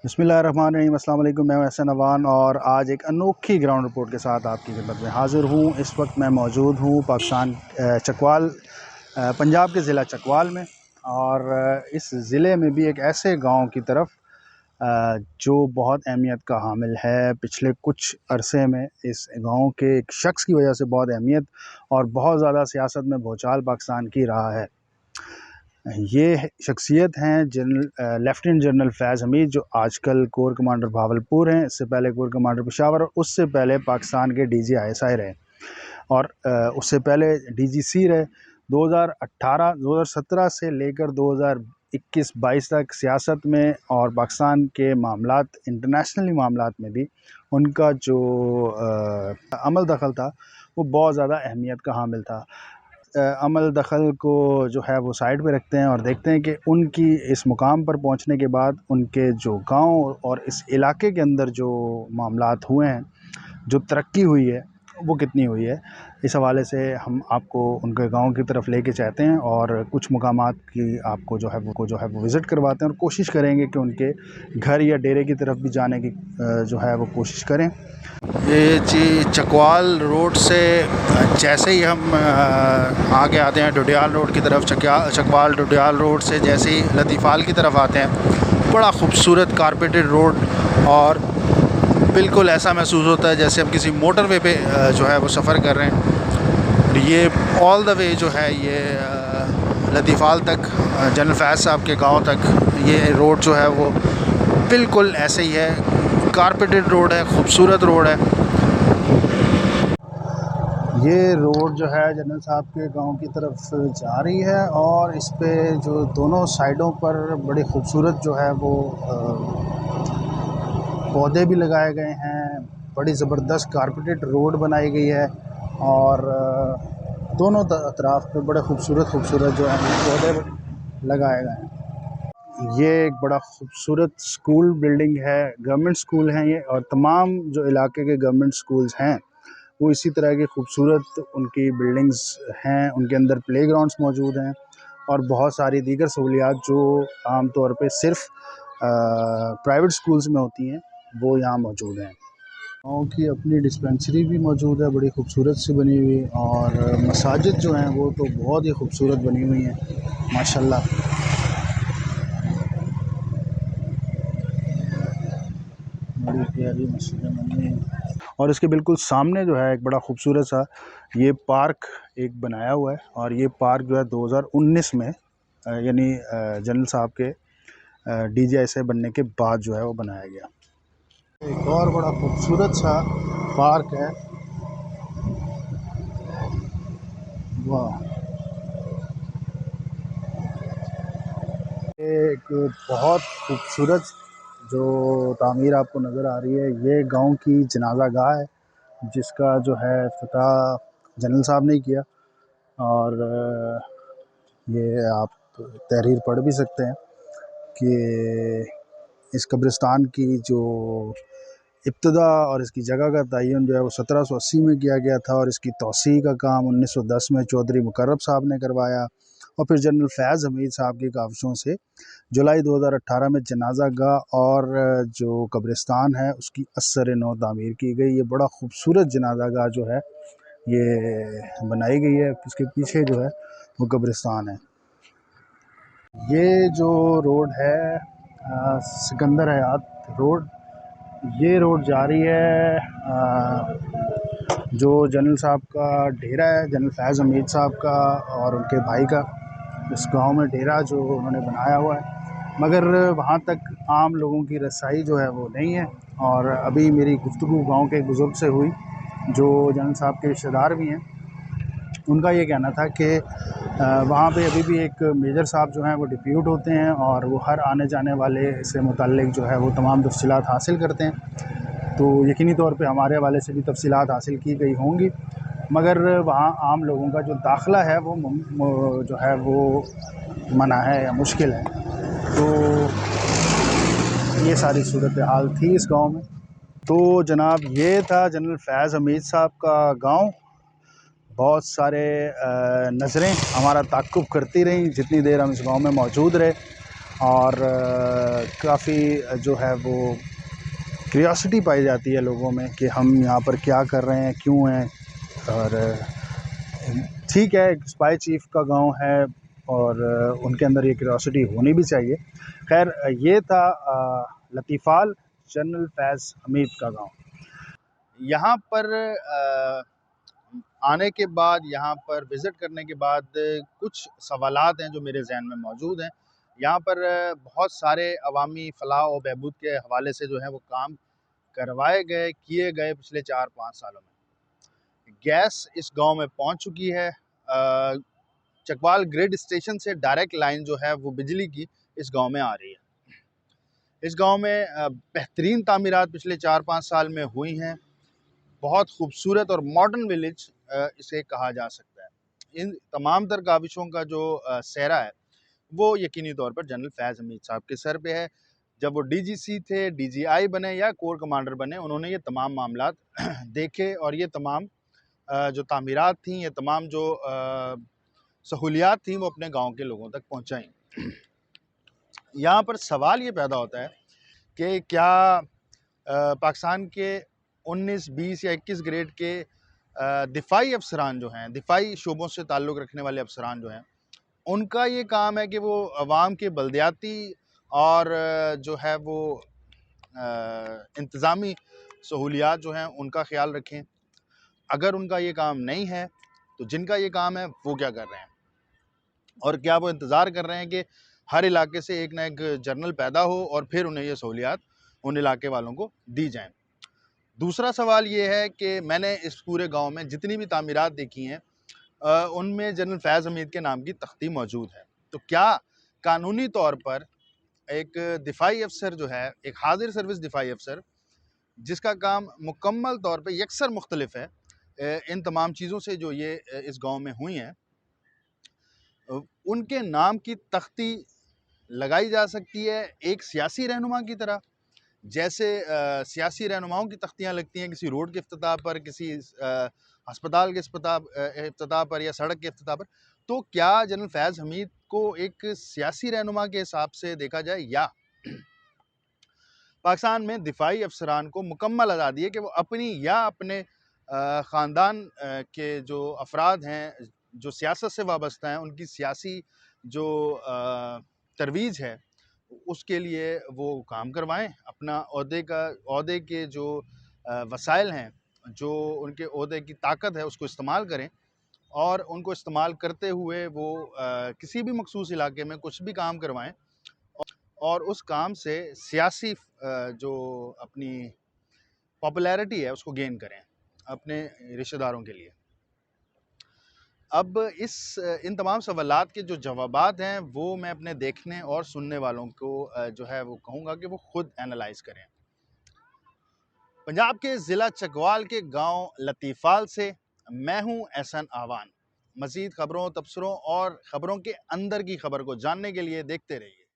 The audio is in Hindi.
बिस्मिल्लाहिर्रहमानिर्रहीम। अस्सलाम वालेकुम। मैं एहसन अवान और आज एक अनोखी ग्राउंड रिपोर्ट के साथ आपकी खिदमत में हाज़िर हूँ। इस वक्त मैं मौजूद हूँ पाकिस्तान चकवाल पंजाब के ज़िला चकवाल में, और इस ज़िले में भी एक ऐसे गांव की तरफ जो बहुत अहमियत का हामिल है। पिछले कुछ अरसे में इस गांव के एक शख्स की वजह से बहुत अहमियत और बहुत ज़्यादा सियासत में भूचाल पाकिस्तान की रहा है। ये शख्सियत हैं लेफ्टिनेंट जनरल फैज़ हमीद, जो आजकल कोर कमांडर भावलपुर हैं। इससे पहले कोर कमांडर पेशावर और उससे पहले पाकिस्तान के डीजी आईएसआई रहे, और उससे पहले डीजीसी रहे। 2017 से लेकर 2021-22 तक सियासत में और पाकिस्तान के मामलात, इंटरनेशनली मामलात में भी उनका जो अमल दखल था वो बहुत ज़्यादा अहमियत का हामिल था। अमल दखल को जो है वो साइड पे रखते हैं और देखते हैं कि उनकी इस मुकाम पर पहुंचने के बाद उनके जो गांव और इस इलाके के अंदर जो मामलात हुए हैं, जो तरक्की हुई है वो कितनी हुई है। इस हवाले से हम आपको उनके गांव की तरफ लेके चाहते हैं और कुछ मुकामात की आपको जो है वो विज़िट करवाते हैं और कोशिश करेंगे कि उनके घर या डेरे की तरफ भी जाने की जो है वो कोशिश करें। ये जी चकवाल रोड से जैसे ही हम आगे आते हैं डोडियाल रोड की तरफ, चकवाल डोडियाल रोड से जैसे ही लतीफ़ाल की तरफ आते हैं, बड़ा खूबसूरत कारपेटेड रोड, और बिल्कुल ऐसा महसूस होता है जैसे हम किसी मोटरवे पे जो है वो सफ़र कर रहे हैं। ये ऑल द वे जो है ये लतीफ़ाल तक, जनरल फैज़ साहब के गांव तक ये रोड जो है वो बिल्कुल ऐसे ही है। कारपेटेड रोड है, खूबसूरत रोड है। ये रोड जो है जनरल साहब के गांव की तरफ जा रही है, और इस पे जो दोनों साइडों पर बड़े खूबसूरत जो है वो पौधे भी लगाए गए हैं। बड़ी ज़बरदस्त कारपेटेड रोड बनाई गई है, और दोनों अतराफ़ पे बड़े खूबसूरत जो है पौधे लगाए गए हैं। ये एक बड़ा खूबसूरत स्कूल बिल्डिंग है, गवर्नमेंट स्कूल हैं ये, और तमाम जो इलाके के गवर्नमेंट स्कूल्स हैं वो इसी तरह की खूबसूरत उनकी बिल्डिंग्स हैं। उनके अंदर प्लेग्राउंड्स मौजूद हैं और बहुत सारी दीगर सहूलियात जो आम तौर पे सिर्फ़ प्राइवेट स्कूल्स में होती हैं वो यहाँ मौजूद हैं। गाँव की अपनी डिस्पेंसरी भी मौजूद है, बड़ी खूबसूरत सी बनी हुई, और मसाजिद जो हैं वो तो बहुत ही खूबसूरत बनी हुई हैं माशाल्लाह। बड़ी प्यारी मस्जिदें बनी हुई हैं, और इसके बिल्कुल सामने जो है एक बड़ा खूबसूरत सा ये पार्क एक बनाया हुआ है, और ये पार्क जो है 2019 में यानी जनरल साहब के डीजीआईएसआई बनने के बाद जो है वो बनाया गया। एक और बड़ा खूबसूरत सा पार्क है, वाह। एक बहुत खूबसूरत जो तामीर आपको नज़र आ रही है, ये गांव की जनाजा गाह है, जिसका जो है इफ्तिताह जनरल साहब ने किया। और ये आप तहरीर पढ़ भी सकते हैं कि इस कब्रिस्तान की जो इब्तिदा और इसकी जगह का तयन जो है वो 1780 में किया गया था, और इसकी तौसी का काम 1910 में चौधरी मुकर्रब साहब ने करवाया, और फिर जनरल फैज़ हमीद साहब की काविशों से जुलाई 2018 में जनाजा गाह और जो कब्रिस्तान है उसकी असर नौ तामीर की गई। ये बड़ा खूबसूरत जनाजा गाह जो है ये बनाई गई है, इसके पीछे जो है वो कब्रिस्तान है। ये जो रोड है सिकंदर हयात रोड, ये रोड जा रही है जो जनरल साहब का डेरा है, जनरल फैज़ हमीद साहब का और उनके भाई का, इस गांव में डेरा जो उन्होंने बनाया हुआ है, मगर वहाँ तक आम लोगों की रसाई जो है वो नहीं है। और अभी मेरी गुफ्तगू गांव के बुज़ुर्ग से हुई जो जनरल साहब के रिश्तेदार भी हैं, उनका ये कहना था कि वहाँ पे अभी भी एक मेजर साहब जो हैं वो डिप्यूट होते हैं, और वो हर आने जाने वाले से मुतल्लिक़ जो है वो तमाम तफ़सीलात हासिल करते हैं। तो यकीनी तौर पे हमारे हवाले से भी तफ़सीलात हासिल की गई होंगी, मगर वहाँ आम लोगों का जो दाखिला है वो जो है वो मना है या मुश्किल है। तो ये सारी सूरत हाल थी इस गांव में। तो जनाब ये था जनरल फैज़ हमीद साहब का गांव। बहुत सारे नज़रें हमारा ताक़ुब करती रहीं जितनी देर हम इस गांव में मौजूद रहे, और काफ़ी जो है वो क्यूरियोसिटी पाई जाती है लोगों में कि हम यहाँ पर क्या कर रहे हैं, क्यों हैं। और ठीक है, स्पाई चीफ का गांव है और उनके अंदर ये क्यूरियोसिटी होनी भी चाहिए। खैर, ये था लतीफ़ाल जनरल फैज़ हमीद का गांव। यहाँ पर आने के बाद, यहाँ पर विज़िट करने के बाद कुछ सवालात हैं जो मेरे ज़हन में मौजूद हैं। यहाँ पर बहुत सारे अवामी फ़लाह और बहबूद के हवाले से जो है वो काम करवाए गए, किए गए पिछले 4-5 सालों में। गैस इस गांव में पहुंच चुकी है। चकवाल ग्रिड स्टेशन से डायरेक्ट लाइन जो है वो बिजली की इस गांव में आ रही है। इस गांव में बेहतरीन तामीरात पिछले 4-5 साल में हुई हैं। बहुत खूबसूरत और मॉडर्न विलेज इसे कहा जा सकता है। इन तमाम तर काविशों का जो सेहरा है वो यकीनी तौर पर जनरल फैज़ हमीद साहब के सर पे है। जब वो डीजीसी थे, डीजीआई बने या कोर कमांडर बने, उन्होंने ये तमाम मामलात देखे और ये तमाम जो तामीरात थी, ये तमाम जो सहूलियात थी, वो अपने गांव के लोगों तक पहुंचाई। यहाँ पर सवाल ये पैदा होता है कि क्या पाकिस्तान के 19, 20 या 21 ग्रेड के दिफाई अफसरान जो हैं, दिफाई शोबों से ताल्लुक़ रखने वाले अफसरान जो हैं, उनका ये काम है कि वो अवाम के बल्दियाती और जो है वो इंतज़ामी सहूलियात जो हैं उनका ख़्याल रखें। अगर उनका ये काम नहीं है तो जिनका ये काम है वो क्या कर रहे हैं, और क्या वो इंतज़ार कर रहे हैं कि हर इलाके से एक ना एक जर्नल पैदा हो और फिर उन्हें ये सहूलियात उन इलाके वालों को दी जाएं। दूसरा सवाल ये है कि मैंने इस पूरे गांव में जितनी भी तामीरात देखी हैं उनमें जनरल फैज़ हमीद के नाम की तख्ती मौजूद है। तो क्या कानूनी तौर पर एक दिफाई अफसर जो है, एक हाजिर सर्विस दिफाई अफसर जिसका काम मुकम्मल तौर पे यकसर मुख्तलिफ है इन तमाम चीज़ों से जो ये इस गांव में हुई हैं, उनके नाम की तख्ती लगाई जा सकती है एक सियासी रहनुमा की तरह, जैसे सियासी रहनुमाओं की तख्तियाँ लगती हैं किसी रोड के इफ्तिताह पर, किसी अस्पताल के इफ्तिताह पर या सड़क के इफ्तिताह पर। तो क्या जनरल फैज़ हमीद को एक सियासी रहनुमा के हिसाब से देखा जाए, या पाकिस्तान में दिफाई अफसरान को मुकम्मल आज़ादी है कि वो अपनी या अपने ख़ानदान के जो अफराद हैं जो सियासत से वाबस्ता हैं, उनकी सियासी जो तरवीज़ है उसके लिए वो काम करवाएं, अपना ओहदे के जो वसाइल हैं, जो उनके ओहदे की ताकत है उसको इस्तेमाल करें और उनको इस्तेमाल करते हुए वो किसी भी मखसूस इलाके में कुछ भी काम करवाएं और उस काम से सियासी जो अपनी पॉपुलैरिटी है उसको गेन करें अपने रिश्तेदारों के लिए। अब इन तमाम सवालात के जो जवाबात हैं वो मैं अपने देखने और सुनने वालों को जो है वो कहूँगा कि वो खुद एनालाइज करें। पंजाब के ज़िला चकवाल के गांव लतीफ़ाल से मैं हूं एहसन आवान। मज़ीद खबरों, तबसरों और ख़बरों के अंदर की खबर को जानने के लिए देखते रहिए।